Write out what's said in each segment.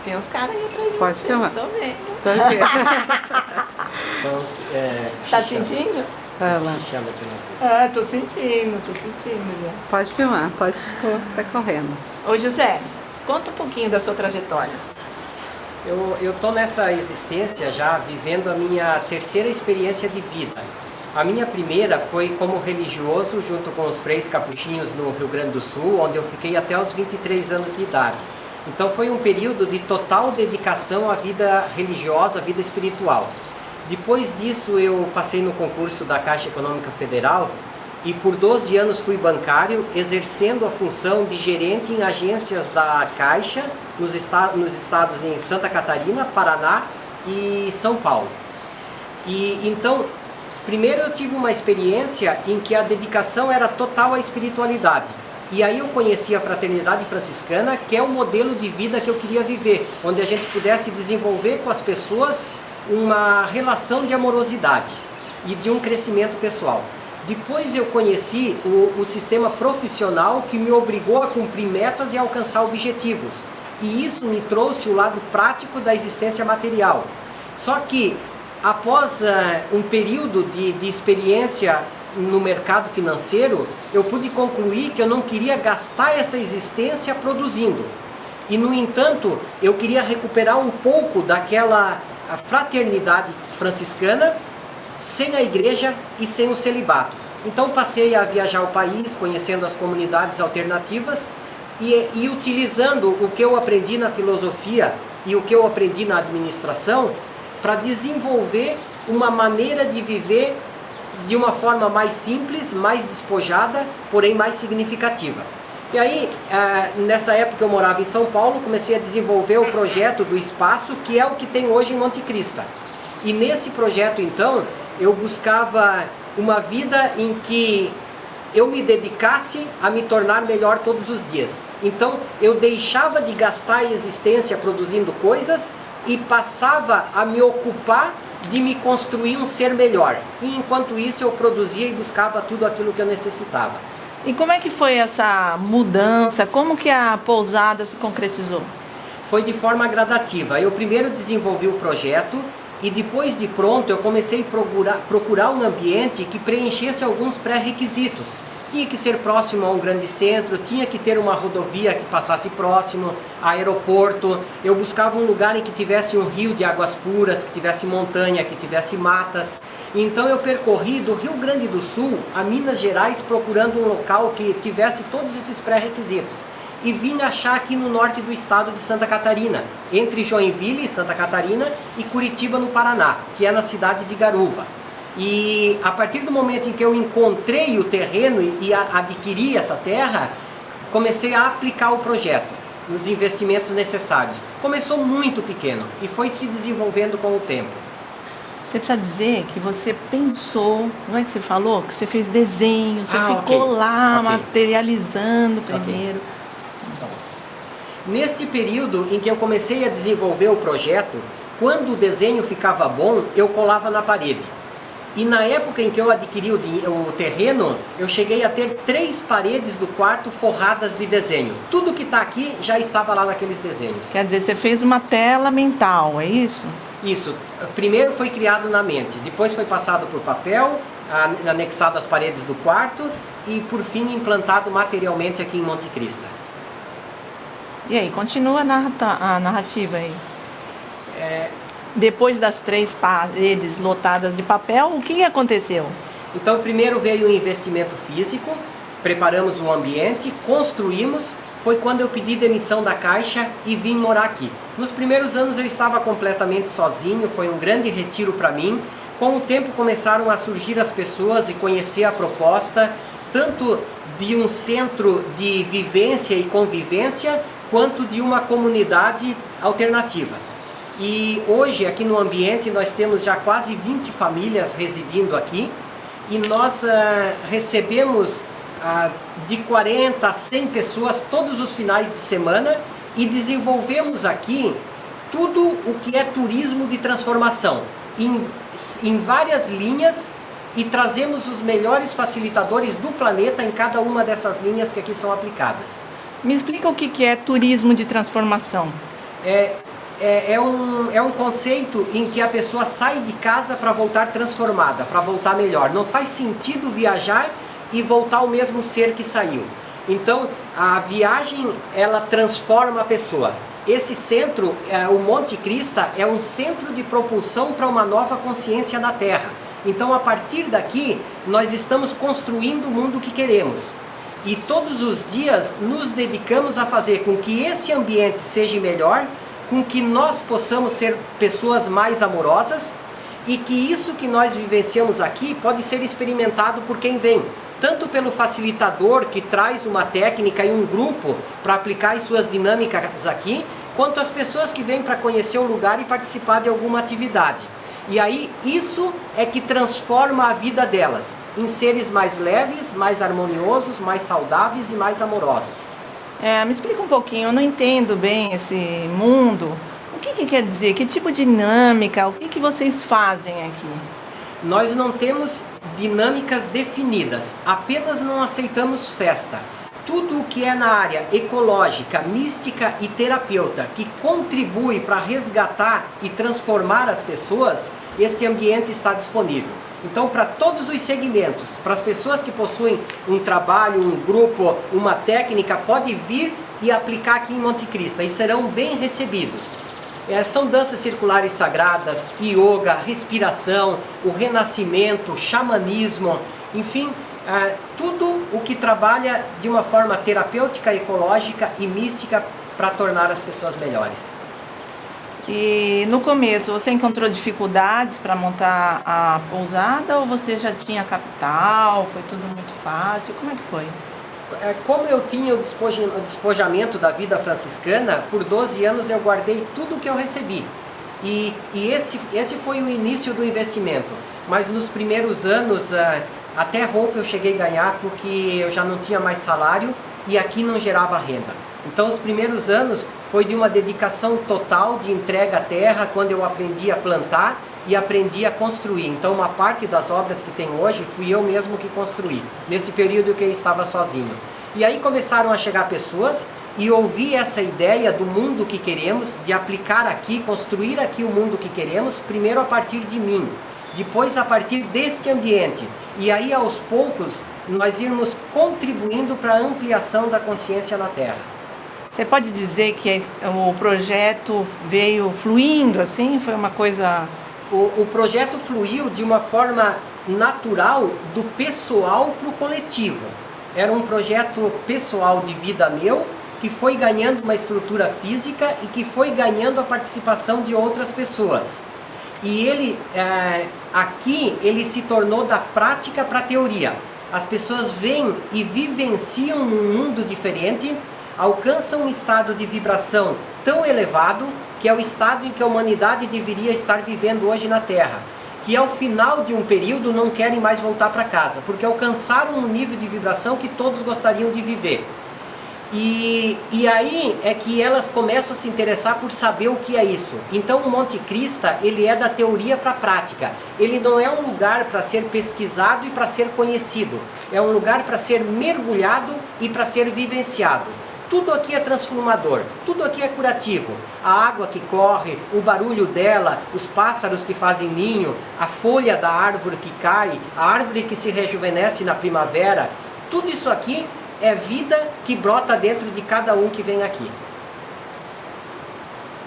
Tem uns caras aí atrás de Pode você, filmar. tô vendo. Tô aqui. Então, Tá sentindo? Vai lá. Se chama de novo. Ah, tô sentindo já. Pode filmar, pode pôr, tá correndo. Ô José, conta um pouquinho da sua trajetória. Eu tô nessa existência já vivendo a minha terceira experiência de vida. A minha primeira foi como religioso junto com os freis capuchinhos no Rio Grande do Sul, onde eu fiquei até os 23 anos de idade. Então foi um período de total dedicação à vida religiosa, à vida espiritual. Depois disso eu passei no concurso da Caixa Econômica Federal e por 12 anos fui bancário, exercendo a função de gerente em agências da Caixa nos estados em Santa Catarina, Paraná e São Paulo. E então, primeiro eu tive uma experiência em que a dedicação era total à espiritualidade. E aí eu conheci a Fraternidade Franciscana, que é o modelo de vida que eu queria viver, onde a gente pudesse desenvolver com as pessoas uma relação de amorosidade e de um crescimento pessoal. Depois eu conheci o sistema profissional que me obrigou a cumprir metas e alcançar objetivos. E isso me trouxe o lado prático da existência material. Só que após um período de experiência no mercado financeiro, eu pude concluir que eu não queria gastar essa existência produzindo. E no entanto, eu queria recuperar um pouco daquela fraternidade franciscana sem a igreja e sem o celibato. Então passei a viajar o país, conhecendo as comunidades alternativas e utilizando o que eu aprendi na filosofia e o que eu aprendi na administração para desenvolver uma maneira de viver de uma forma mais simples, mais despojada, porém mais significativa. E aí, nessa época eu morava em São Paulo, comecei a desenvolver o projeto do espaço, que é o que tem hoje em Monte Crista. E nesse projeto, então, eu buscava uma vida em que eu me dedicasse a me tornar melhor todos os dias. Então, eu deixava de gastar a existência produzindo coisas e passava a me ocupar de me construir um ser melhor. E enquanto isso, eu produzia e buscava tudo aquilo que eu necessitava. E como é que foi essa mudança? Como que a pousada se concretizou? Foi de forma gradativa. Eu primeiro desenvolvi o projeto e depois de pronto eu comecei a procurar um ambiente que preenchesse alguns pré-requisitos. Tinha que ser próximo a um grande centro, tinha que ter uma rodovia que passasse próximo, aeroporto. Eu buscava um lugar em que tivesse um rio de águas puras, que tivesse montanha, que tivesse matas. Então eu percorri do Rio Grande do Sul a Minas Gerais procurando um local que tivesse todos esses pré-requisitos. E vim achar aqui no norte do estado de Santa Catarina, entre Joinville, Santa Catarina, e Curitiba, no Paraná, que é na cidade de Garuva. E a partir do momento em que eu encontrei o terreno e adquiri essa terra, comecei a aplicar o projeto, os investimentos necessários. Começou muito pequeno e foi se desenvolvendo com o tempo. Você precisa dizer que você pensou, não é que você falou? Que você fez desenho, você ficou ok. lá Ok. materializando primeiro. Neste período em que eu comecei a desenvolver o projeto, quando o desenho ficava bom, eu colava na parede. E na época em que eu adquiri o terreno, eu cheguei a ter 3 paredes do quarto forradas de desenho. Tudo que está aqui já estava lá naqueles desenhos. Quer dizer, você fez uma tela mental, é isso? Isso. Primeiro foi criado na mente, depois foi passado por papel, anexado às paredes do quarto e por fim implantado materialmente aqui em Monte Crista. E aí, continua a narrativa aí. Depois das 3 paredes lotadas de papel, o que aconteceu? Então primeiro veio o investimento físico, preparamos o ambiente, construímos. Foi quando eu pedi demissão da Caixa e vim morar aqui. Nos primeiros anos eu estava completamente sozinho, foi um grande retiro para mim. Com o tempo começaram a surgir as pessoas e conhecer a proposta, tanto de um centro de vivência e convivência, quanto de uma comunidade alternativa. E hoje aqui no ambiente nós temos já quase 20 famílias residindo aqui e nós recebemos de 40 a 100 pessoas todos os finais de semana e desenvolvemos aqui tudo o que é turismo de transformação em várias linhas e trazemos os melhores facilitadores do planeta em cada uma dessas linhas que aqui são aplicadas. Me explica o que é turismo de transformação. é um conceito em que a pessoa sai de casa para voltar transformada, para voltar melhor. Não faz sentido viajar e voltar ao mesmo ser que saiu. Então, a viagem, ela transforma a pessoa. Esse centro, o Monte Krista, é um centro de propulsão para uma nova consciência na Terra. Então, a partir daqui, nós estamos construindo o mundo que queremos. E todos os dias nos dedicamos a fazer com que esse ambiente seja melhor, com que nós possamos ser pessoas mais amorosas e que isso que nós vivenciamos aqui pode ser experimentado por quem vem. Tanto pelo facilitador que traz uma técnica e um grupo para aplicar as suas dinâmicas aqui, quanto as pessoas que vêm para conhecer o lugar e participar de alguma atividade. E aí isso é que transforma a vida delas em seres mais leves, mais harmoniosos, mais saudáveis e mais amorosos. Me explica um pouquinho, eu não entendo bem esse mundo. O que quer dizer? Que tipo de dinâmica? O que vocês fazem aqui? Nós não temos dinâmicas definidas, apenas não aceitamos festa. Tudo o que é na área ecológica, mística e terapeuta, que contribui para resgatar e transformar as pessoas, este ambiente está disponível. Então, para todos os segmentos, para as pessoas que possuem um trabalho, um grupo, uma técnica, pode vir e aplicar aqui em Monte Krista e serão bem recebidos. São danças circulares sagradas, yoga, respiração, o renascimento, xamanismo, enfim, tudo o que trabalha de uma forma terapêutica, ecológica e mística para tornar as pessoas melhores. E no começo, você encontrou dificuldades para montar a pousada ou você já tinha capital, foi tudo muito fácil? Como é que foi? Como eu tinha o despojamento da vida franciscana, por 12 anos eu guardei tudo que eu recebi. E esse foi o início do investimento. Mas nos primeiros anos, até roupa eu cheguei a ganhar porque eu já não tinha mais salário e aqui não gerava renda. Então os primeiros anos foi de uma dedicação total de entrega à terra, quando eu aprendi a plantar e aprendi a construir. Então uma parte das obras que tem hoje fui eu mesmo que construí, nesse período que eu estava sozinho. E aí começaram a chegar pessoas e ouvi essa ideia do mundo que queremos, de aplicar aqui, construir aqui o mundo que queremos, primeiro a partir de mim, depois a partir deste ambiente. E aí aos poucos nós irmos contribuindo para a ampliação da consciência na Terra. Você pode dizer que o projeto veio fluindo assim? Foi uma coisa... O projeto fluiu de uma forma natural do pessoal para o coletivo. Era um projeto pessoal de vida meu, que foi ganhando uma estrutura física e que foi ganhando a participação de outras pessoas. E ele, aqui, ele se tornou da prática para a teoria. As pessoas vêm e vivenciam um mundo diferente, alcançam um estado de vibração tão elevado, que é o estado em que a humanidade deveria estar vivendo hoje na Terra, que ao final de um período não querem mais voltar para casa, porque alcançaram um nível de vibração que todos gostariam de viver. E aí é que elas começam a se interessar por saber o que é isso. Então o Monte Krista, ele é da teoria para a prática. Ele não é um lugar para ser pesquisado e para ser conhecido. É um lugar para ser mergulhado e para ser vivenciado. Tudo aqui é transformador, tudo aqui é curativo. A água que corre, o barulho dela, os pássaros que fazem ninho, a folha da árvore que cai, a árvore que se rejuvenesce na primavera, tudo isso aqui é vida que brota dentro de cada um que vem aqui.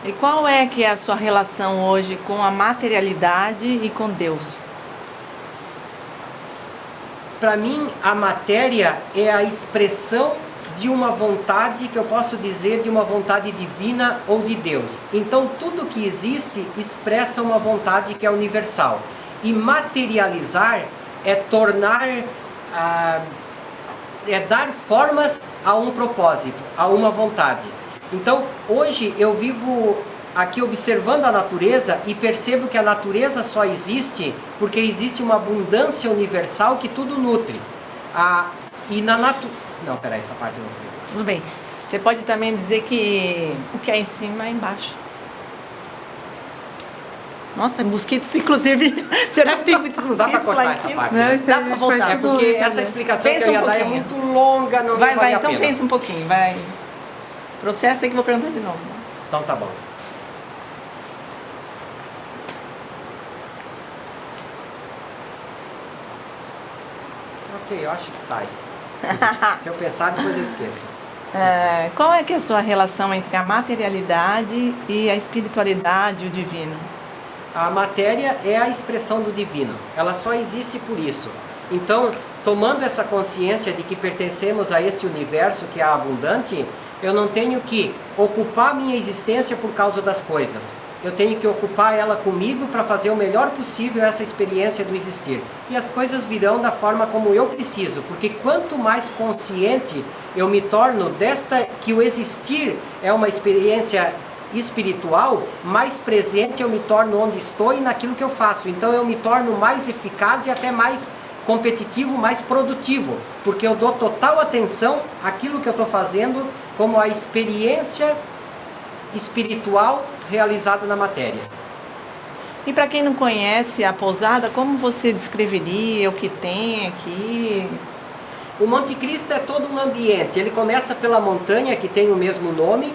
E qual é que é a sua relação hoje com a materialidade e com Deus? Para mim, a matéria é a expressão de uma vontade, que eu posso dizer de uma vontade divina ou de Deus. Então tudo que existe expressa uma vontade que é universal. E materializar é tornar, é dar formas a um propósito, a uma vontade. Então hoje eu vivo aqui observando a natureza e percebo que a natureza só existe porque existe uma abundância universal que tudo nutre. E na natureza... Não, peraí, essa parte eu não fui. Tudo bem. Você pode também dizer que o que é em cima é embaixo. Nossa, mosquitos, inclusive. Será que tem muitos mosquitos dá pra cortar lá em essa cima? parte, Não, né? dá pra voltar. É porque essa explicação Pensa que eu ia um dar é pouquinho. muito longa, não Vai, vale a então pena. pensa um pouquinho, vai. Processa aí que eu vou perguntar de novo. Então tá bom. sei, eu acho que sai. Se eu pensar, depois eu esqueço. Qual é que é a sua relação entre a materialidade e a espiritualidade e o divino? A matéria é a expressão do divino, ela só existe por isso. Então, tomando essa consciência de que pertencemos a este universo que é abundante, eu não tenho que ocupar minha existência por causa das coisas. Eu tenho que ocupar ela comigo para fazer o melhor possível essa experiência do existir. E as coisas virão da forma como eu preciso, porque quanto mais consciente eu me torno que o existir é uma experiência espiritual, mais presente eu me torno onde estou e naquilo que eu faço. Então eu me torno mais eficaz e até mais competitivo, mais produtivo, porque eu dou total atenção àquilo que eu estou fazendo como a experiência espiritual realizada na matéria. E para quem não conhece a pousada, como você descreveria o que tem aqui? O Monte Cristo é todo um ambiente. Ele começa pela montanha que tem o mesmo nome.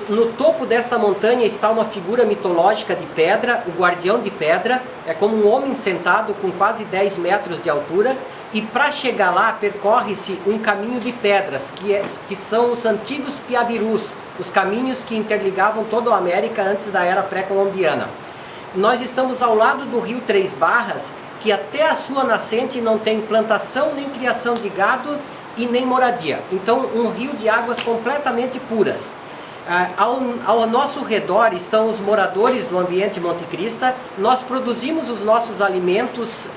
No topo desta montanha está uma figura mitológica de pedra, o guardião de pedra. É como um homem sentado com quase 10 metros de altura. E para chegar lá percorre-se um caminho de pedras, que são os antigos piabirus, os caminhos que interligavam toda a América antes da era pré-colombiana. Nós estamos ao lado do rio Três Barras, que até a sua nascente não tem plantação nem criação de gado e nem moradia. Então um rio de águas completamente puras. Ao nosso redor estão os moradores do ambiente Monte Cristo. Nós produzimos os nossos alimentos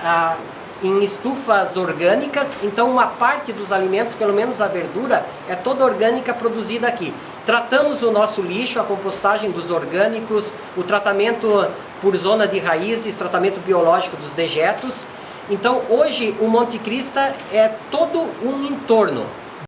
em estufas orgânicas, então uma parte dos alimentos, pelo menos a verdura, é toda orgânica produzida aqui. Tratamos o nosso lixo, a compostagem dos orgânicos, o tratamento por zona de raízes, tratamento biológico dos dejetos. Então hoje o Monte Cristo é todo um entorno.